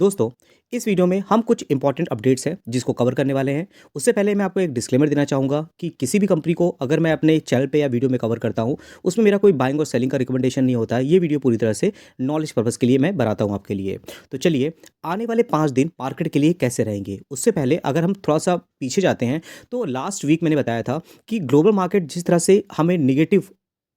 दोस्तों, इस वीडियो में हम कुछ इंपॉर्टेंट अपडेट्स हैं जिसको कवर करने वाले हैं। उससे पहले मैं आपको एक डिस्क्लेमर देना चाहूँगा कि किसी भी कंपनी को अगर मैं अपने चैनल पे या वीडियो में कवर करता हूँ, उसमें मेरा कोई बाइंग और सेलिंग का रिकमेंडेशन नहीं होता है। ये वीडियो पूरी तरह से नॉलेज पर्पज़ के लिए मैं बनाता हूँ आपके लिए। तो चलिए, आने वाले 5 दिन मार्केट के लिए कैसे रहेंगे? उससे पहले अगर हम थोड़ा-सा पीछे जाते हैं, तो लास्ट वीक मैंने बताया था कि ग्लोबल मार्केट जिस तरह से हमें नेगेटिव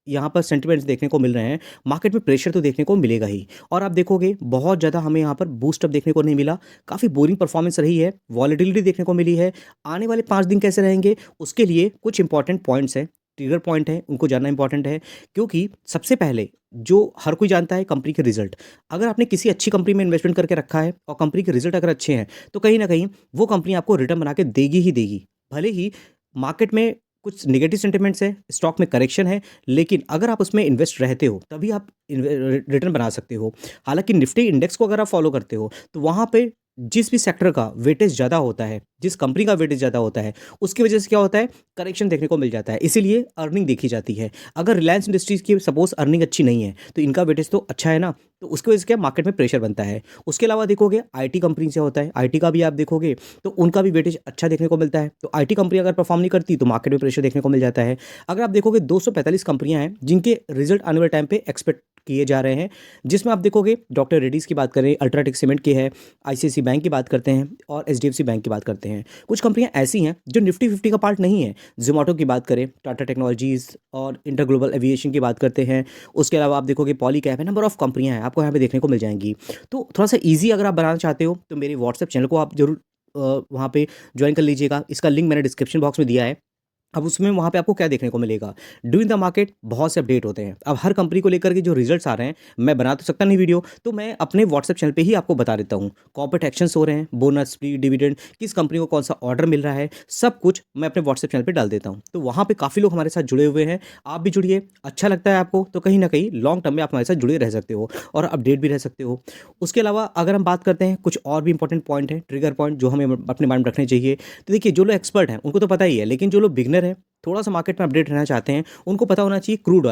यहाँ पर सेंटिमेंट्स देखने को मिल रहे हैं, मार्केट में प्रेशर तो देखने को मिलेगा ही। और आप देखोगे बहुत ज़्यादा हमें यहाँ पर बूस्ट अप देखने को नहीं मिला, काफ़ी बोरिंग परफॉर्मेंस रही है, वॉलेटिलिटी देखने को मिली है। आने वाले 5 दिन कैसे रहेंगे, उसके लिए कुछ इंपॉर्टेंट पॉइंट्स हैं, ट्रिगर पॉइंट हैं, उनको जानना इंपॉर्टेंट है। क्योंकि सबसे पहले जो हर कोई जानता है कंपनी के रिज़ल्ट। अगर आपने किसी अच्छी कंपनी में इन्वेस्टमेंट करके रखा है और कंपनी के रिज़ल्ट अगर अच्छे हैं, तो कहीं न कहीं वो कंपनी आपको रिटर्न बना के देगी ही देगी। भले ही मार्केट में कुछ नेगेटिव सेंटिमेंट्स है, स्टॉक में करेक्शन है, लेकिन अगर आप उसमें इन्वेस्ट रहते हो, तभी आप रिटर्न बना सकते हो। हालाँकि निफ्टी इंडेक्स को अगर आप फॉलो करते हो, तो वहाँ पे जिस भी सेक्टर का वेटेज ज़्यादा होता है, जिस कंपनी का वेटेज ज़्यादा होता है, उसकी वजह से क्या होता है, करेक्शन देखने को मिल जाता है। इसीलिए अर्निंग देखी जाती है। अगर रिलायंस इंडस्ट्रीज़ की सपोज़ अर्निंग अच्छी नहीं है, तो इनका वेटेज तो अच्छा है ना, तो उसकी वजह से क्या मार्केट में प्रेशर बनता है। उसके अलावा देखोगे आईटी कंपनी से होता है, आईटी का भी आप देखोगे, तो उनका भी वेटेज अच्छा देखने को मिलता है। तो आईटी कंपनी अगर परफॉर्म नहीं करती, तो मार्केट में प्रेशर देखने को मिल जाता है। अगर आप देखोगे 245 कंपनियाँ हैं, जिनके रिजल्ट आने वाले टाइम पे एक्सपेक्ट किए जा रहे हैं, जिसमें आप देखोगे डॉक्टर रेड्डीज़ की बात करें, अल्ट्राटेक सीमेंट की है, आईसीआईसीआई बैंक की बात करते हैं और एचडीएफसी बैंक की बात करते हैं। कुछ कंपनियां ऐसी हैं जो निफ्टी 50 का पार्ट नहीं है। जोमेटो की बात करें, टाटा टेक्नोलॉजीज़ और इंटर ग्लोबल एविएशन की बात करते हैं। उसके अलावा आप देखोगे पॉलीकैब है, नंबर ऑफ कंपनियां हैं, आपको यहाँ पे देखने को मिल जाएंगी। तो थोड़ा सा ईजी अगर आप बनाना चाहते हो, तो मेरे व्हाट्सएप चैनल को आप जरूर वहाँ पे ज्वाइन कर लीजिएगा। इसका लिंक मैंने डिस्क्रिप्शन बॉक्स में दिया है। अब उसमें वहाँ पे आपको क्या देखने को मिलेगा, ड्यूरिंग द मार्केट बहुत से अपडेट होते हैं। अब हर कंपनी को लेकर के जो रिजल्ट्स आ रहे हैं, मैं बना तो सकता नहीं वीडियो, तो मैं अपने व्हाट्सएप चैनल पे ही आपको बता देता हूँ। कॉर्पोरेट एक्शंस हो रहे हैं, बोनस, स्प्लिट, डिविडेंड, किस कंपनी को कौन सा ऑर्डर मिल रहा है, सब कुछ मैं अपने व्हाट्सएप चैनल पे डाल देता हूँ। तो वहाँ पे काफ़ी लोग हमारे साथ जुड़े हुए हैं। आप भी जुड़िए, अच्छा लगता है आपको तो कहीं ना कहीं लॉन्ग टर्म में आप हमारे साथ जुड़े रह सकते हो और अपडेट भी रह सकते हो। उसके अलावा अगर हम बात करते हैं, कुछ और भी इंपॉर्टेंट पॉइंट है, ट्रिगर पॉइंट जो हमें अपने माइंड में रखने चाहिए। तो देखिए, जो लोग एक्सपर्ट हैं उनको तो पता ही है, लेकिन जो लोग बिगनर हैं, थोड़ा सा मार्केट में अपडेट रहना चाहते हैं, उनको पता होना चाहिए क्रूड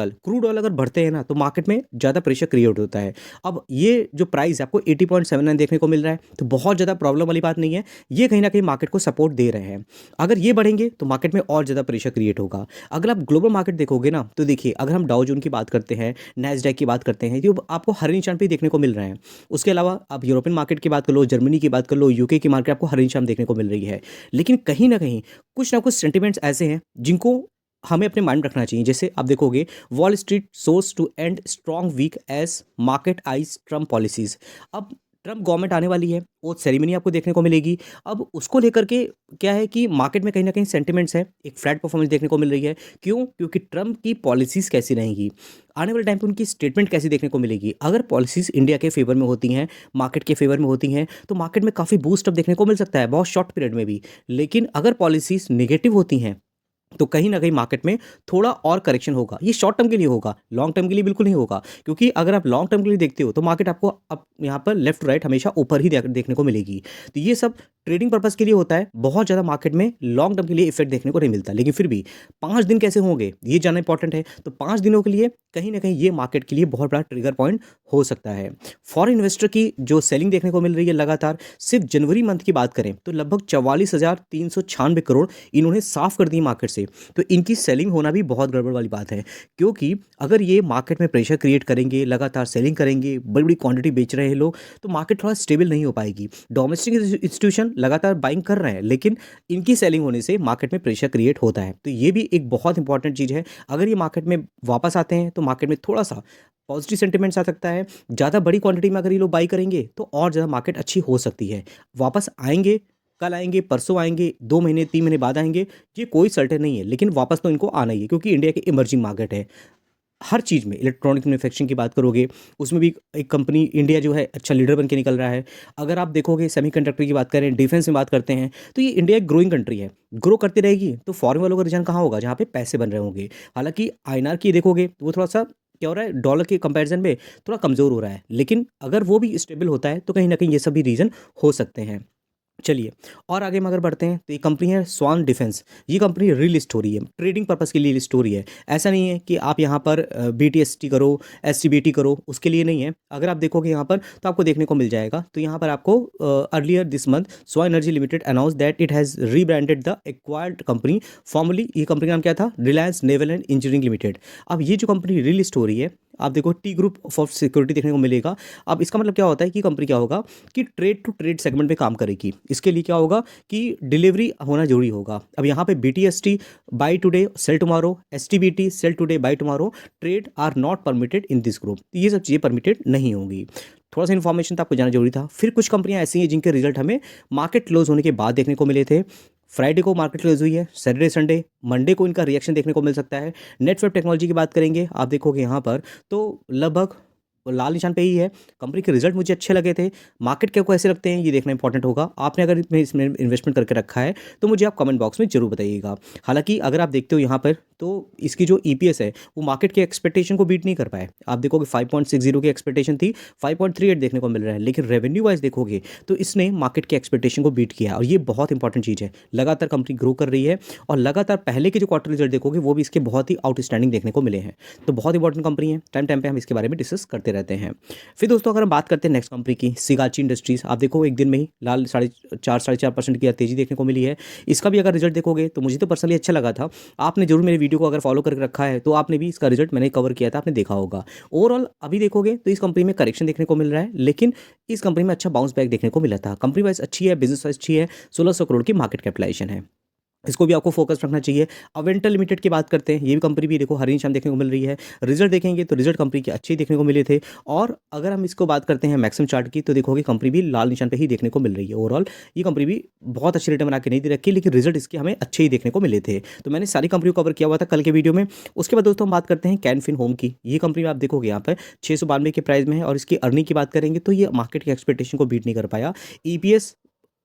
ऑयल अगर बढ़ते हैं ना, तो मार्केट में ज़्यादा प्रेशर क्रिएट होता है। अब ये जो प्राइस है आपको 80.79 देखने को मिल रहा है, तो बहुत ज़्यादा प्रॉब्लम वाली बात नहीं है। ये कहीं ना कहीं मार्केट को सपोर्ट दे रहे हैं। अगर ये बढ़ेंगे तो मार्केट में और ज़्यादा प्रेशर क्रिएट होगा। अगर आप ग्लोबल मार्केट देखोगे ना, तो देखिए, अगर हम डाउ जोन की बात करते हैं, नैस्डैक की बात करते हैं, तो आपको हर निशान पे ही देखने को मिल रहे हैं। उसके अलावा आप यूरोपियन मार्केट की बात कर लो, जर्मनी की बात कर लो, यूके की मार्केट आपको हर निशान देखने को मिल रही है। लेकिन कहीं ना कहीं कुछ ना कुछ सेंटिमेंट्स ऐसे हैं जिनको हमें अपने माइंड रखना चाहिए। जैसे आप देखोगे, Wall Street sours to end strong week as market eyes Trump policies. अब ट्रम्प गवर्नमेंट आने वाली है, वो सेरेमनी आपको देखने को मिलेगी। अब उसको लेकर के क्या है कि मार्केट में कहीं ना कहीं सेंटिमेंट्स है, एक फ्लैट परफॉर्मेंस देखने को मिल रही है। क्यों? क्योंकि ट्रम्प की पॉलिसीज़ कैसी रहेंगी, आने वाले टाइम पे उनकी स्टेटमेंट कैसी देखने को मिलेगी। अगर पॉलिसीज़ इंडिया के फेवर में होती हैं, मार्केट के फेवर में होती हैं, तो मार्केट में काफ़ी बूस्ट अप देखने को मिल सकता है, बहुत शॉर्ट पीरियड में भी। लेकिन अगर पॉलिसीज़ नेगेटिव होती हैं, तो कहीं न कहीं मार्केट में थोड़ा और करेक्शन होगा। ये शॉर्ट टर्म के लिए होगा, लॉन्ग टर्म के लिए बिल्कुल नहीं होगा। क्योंकि अगर आप लॉन्ग टर्म के लिए देखते हो, तो मार्केट आपको अब यहाँ पर लेफ्ट टू राइट हमेशा ऊपर ही देखने को मिलेगी। तो ये सब ट्रेडिंग पर्पज़ के लिए होता है, बहुत ज़्यादा मार्केट में लॉन्ग टर्म के लिए इफेक्ट देखने को नहीं मिलता। लेकिन फिर भी 5 दिन कैसे होंगे, ये जानना इंपॉर्टेंट है। तो 5 दिनों के लिए कहीं न कहीं ये मार्केट के लिए बहुत बड़ा ट्रिगर पॉइंट हो सकता है। फॉरेन इन्वेस्टर की जो सेलिंग देखने को मिल रही है लगातार, सिर्फ जनवरी मंथ की बात करें, तो लगभग 44,396 करोड़ इन्होंने साफ कर दी मार्केट से। तो इनकी सेलिंग होना भी बहुत गड़बड़ वाली बात है। क्योंकि अगर ये मार्केट में प्रेशर क्रिएट करेंगे, लगातार सेलिंग करेंगे, बड़ी-बड़ी क्वांटिटी बेच रहे हैं लोग, तो मार्केट थोड़ा स्टेबल नहीं हो पाएगी। डोमेस्टिक इंस्टीट्यूशन लगातार बाइंग कर रहे हैं, लेकिन इनकी सेलिंग होने से मार्केट में प्रेशर क्रिएट होता है। तो ये भी एक बहुत इंपॉर्टेंट चीज़ है। अगर ये मार्केट में वापस आते हैं, तो मार्केट में थोड़ा-सा पॉजिटिव सेंटिमेंट्स आ सकता है। ज़्यादा बड़ी क्वांटिटी में अगर ये लोग बाई करेंगे, तो और ज़्यादा मार्केट अच्छी हो सकती है। वापस आएँगे, कल आएँगे, परसों आएँगे, 2 महीने, 3 महीने बाद आएँगे, ये कोई सर्टेन नहीं है। लेकिन वापस तो इनको आना ही है, क्योंकि इंडिया की इमर्जिंग मार्केट है। हर चीज़ में इलेक्ट्रॉनिक मैन्युफैक्चरिंग की बात करोगे, उसमें भी एक कंपनी इंडिया जो है अच्छा लीडर बन के निकल रहा है। अगर आप देखोगे सेमीकंडक्टर की बात करें, डिफेंस में बात करते हैं, तो ये इंडिया एक ग्रोइंग कंट्री है। ग्रो करती रहेगी, तो फॉरेन वालों का रुझान कहाँ होगा? जहाँ पे पैसे बन रहे होंगे। हालाँकि आईएनआर की देखोगे, तो वो थोड़ा-सा क्या हो रहा है, डॉलर के कंपैरिज़न में थोड़ा कमज़ोर हो रहा है। लेकिन अगर वो भी स्टेबल होता है, तो कहीं न कहीं ये सब भी रीज़न हो सकते हैं। चलिए और आगे हम अगर बढ़ते हैं तो ये कंपनी है स्वान डिफेंस। ये कंपनी रीलिस्ट हो रही है, ट्रेडिंग पर्पस के लिए लिस्ट हो रही है। ऐसा नहीं है कि आप यहाँ पर BTST करो, STBT करो, उसके लिए नहीं है। अगर आप देखोगे यहाँ पर तो आपको देखने को मिल जाएगा। तो यहाँ पर आपको earlier this month Swan energy limited announce that it has rebranded the acquired company formerly. ये कंपनी का नाम क्या था? Reliance naval and engineering limited. अब ये जो कंपनी रीलिस्ट हो रही है, आप देखो टी ग्रुप फॉर सिक्योरिटी देखने को मिलेगा। अब इसका मतलब क्या होता है कि कंपनी क्या होगा कि ट्रेड टू ट्रेड सेगमेंट में काम करेगी। इसके लिए क्या होगा कि डिलीवरी होना जरूरी होगा। अब यहाँ पे BTST buy today sell tomorrow, STBT sell today buy tomorrow, trade are not permitted in this group. ये सब चीज़ें परमिटेड नहीं होंगी। थोड़ा सा इन्फॉर्मेशन तो आपको जाना जरूरी था। फिर कुछ कंपनियां ऐसी हैं जिनके रिजल्ट हमें मार्केट क्लोज होने के बाद देखने को मिले थे। फ्राइडे को मार्केट क्लोज हुई है, सैटरडे संडे मंडे को इनका रिएक्शन देखने को मिल सकता है। नेटवर्क टेक्नोलॉजी की बात करेंगे, आप देखोगे यहाँ पर तो लगभग लाल निशान पे ही है। कंपनी के रिजल्ट मुझे अच्छे लगे थे। मार्केट के को ऐसे लगते हैं, ये देखना इंपॉर्टेंट होगा। आपने अगर इसमें इन्वेस्टमेंट करके रखा है तो मुझे आप कमेंट बॉक्स में जरूर बताइएगा। हालांकि अगर आप देखते हो यहाँ पर तो इसकी जो EPS है वो मार्केट के एक्सपेक्टेशन को बीट नहीं कर पाए। आप देखोगे 5.60 की एक्सपेक्टेशन थी, 5.38 देखने को मिल रहा है। लेकिन रेवेन्यू वाइज देखोगे तो इसने मार्केट के एक्सपेक्टेशन को बीट किया, और ये बहुत इंपॉर्टेंट चीज़ है। लगातार कंपनी ग्रो कर रही है, और लगातार पहले के जो क्वार्टर रिजल्ट देखोगे वो भी इसके बहुत ही आउटस्टैंडिंग देखने को मिले हैं। तो बहुत इंपॉर्टेंट कंपनी है, टाइम टाइम पे हम इसके बारे में डिस्कस करते रहते हैं। फिर दोस्तों अगर हम बात करते हैं नेक्स्ट कंपनी की, सिगाची इंडस्ट्रीज। आप देखो एक दिन में ही लाल 4.5% की तेजी देखने को मिली है। इसका भी अगर रिजल्ट देखोगे तो मुझे तो पर्सनली अच्छा लगा था। आपने जरूर मेरे वीडियो को अगर फॉलो करके रखा है तो आपने भी इसका रिजल्ट मैंने कवर किया था, आपने देखा होगा। ओवरऑल अभी देखोगे तो इस कंपनी में करेक्शन देखने को मिल रहा है, लेकिन इस कंपनी में अच्छा बाउंस बैक देखने को मिला था। कंपनी वाइज अच्छी है, बिजनेस वाइज अच्छी है, 1600 करोड़ की मार्केट कैपिटलाइजेशन है। इसको भी आपको फोकस रखना चाहिए। अवेंटर लिमिटेड की बात करते हैं, ये भी कंपनी भी देखो हरी निशान देखने को मिल रही है। रिजल्ट देखेंगे तो रिजल्ट कंपनी के अच्छे देखने को मिले थे। और अगर हम इसको बात करते हैं मैक्सिमम चार्ट की, तो देखोगे कंपनी भी लाल निशान पे ही देखने को मिल रही है। ओवरऑल ये कंपनी भी बहुत अच्छी रिटर्न बना के नहीं दे रखी, लेकिन रिजल्ट इसके हमें अच्छे ही देखने को मिले थे। तो मैंने सारी कंपनी को कवर किया हुआ था कल के वीडियो में। उसके बाद दोस्तों हम बात करते हैं कैन फिन होम की। ये कंपनी आप देखोगे यहाँ पर 692 के प्राइस में है, और इसकी अर्निंग की बात करेंगे तो ये मार्केट की एक्सपेक्टेशन को बीट नहीं कर पाया। EPS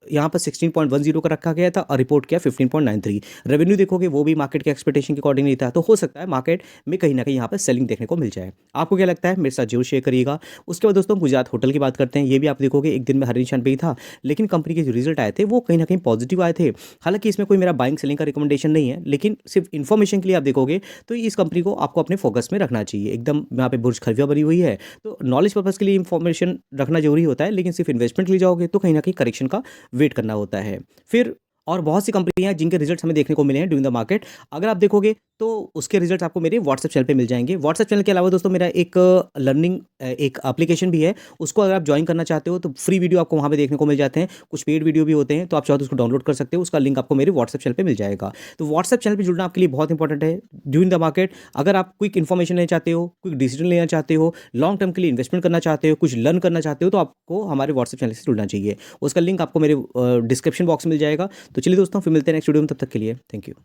यहाँ पर 16.10 का रखा गया था और रिपोर्ट किया 15.93। रेवेन्यू देखोगे वो भी मार्केट के एक्सपेक्टेशन के अकॉर्डिंग नहीं था। तो हो सकता है मार्केट में कहीं ना कहीं यहाँ पर सेलिंग देखने को मिल जाए। आपको क्या लगता है मेरे साथ जरूर शेयर करिएगा। उसके बाद दोस्तों गुजरात होटल की बात करते हैं। ये भी आप देखोगे एक दिन में हरी निशान पे ही था, लेकिन कंपनी के जो रिजल्ट आए थे वो कहीं ना कहीं पॉजिटिव आए थे। हालांकि इसमें कोई मेरा बाइंग सेलिंग का रिकमेंडेशन नहीं है, लेकिन सिर्फ इन्फॉर्मेशन के लिए आप देखोगे तो इस कंपनी को आपको अपने फोकस में रखना चाहिए। एकदम यहाँ पे बुर्ज खलीफा बनी हुई है, तो नॉलेज पर्पज़ के लिए इन्फॉर्मेशन रखना जरूरी होता है, लेकिन सिर्फ इन्वेस्टमेंट के लिए जाओगे तो कहीं ना कहीं करेक्शन का वेट करना होता है। फिर और बहुत सी कंपनियां हैं जिनके रिजल्ट्स हमें देखने को मिले हैं ड्यूरिंग द मार्केट। अगर आप देखोगे तो उसके रिजल्ट्स आपको मेरे व्हाट्सएप चैनल पे मिल जाएंगे। व्हाट्सएप चैनल के अलावा दोस्तों मेरा एक लर्निंग एक एप्लीकेशन भी है, उसको अगर आप ज्वाइन करना चाहते हो तो फ्री वीडियो आपको वहाँ पे देखने को मिल जाते हैं। कुछ पेड वीडियो भी होते हैं, तो आप चाहो तो उसको डाउनलोड कर सकते हो। उसका लिंक आपको मेरे व्हाट्सएप चैनल पर मिल जाएगा। तो व्हाट्सएप चैनल पर जुड़ना आपके लिए बहुत इंपॉर्टेंट है ड्यूरिंग द मार्केट। अगर आप क्विक इन्फॉर्मेशन लेना चाहते हो, क्विक डिसीजन लेना चाहते हो, लॉन्ग टर्म के लिए इन्वेस्टमेंट करना चाहते हो, कुछ लर्न करना चाहते हो, तो आपको हमारे व्हाट्सएप चैनल से जुड़ना चाहिए। उसका लिंक आपको मेरे डिस्क्रिप्शन बॉक्स में मिल जाएगा। तो चलिए दोस्तों फिर मिलते हैं नेक्स्ट वीडियो में, तब तक के लिए थैंक यू।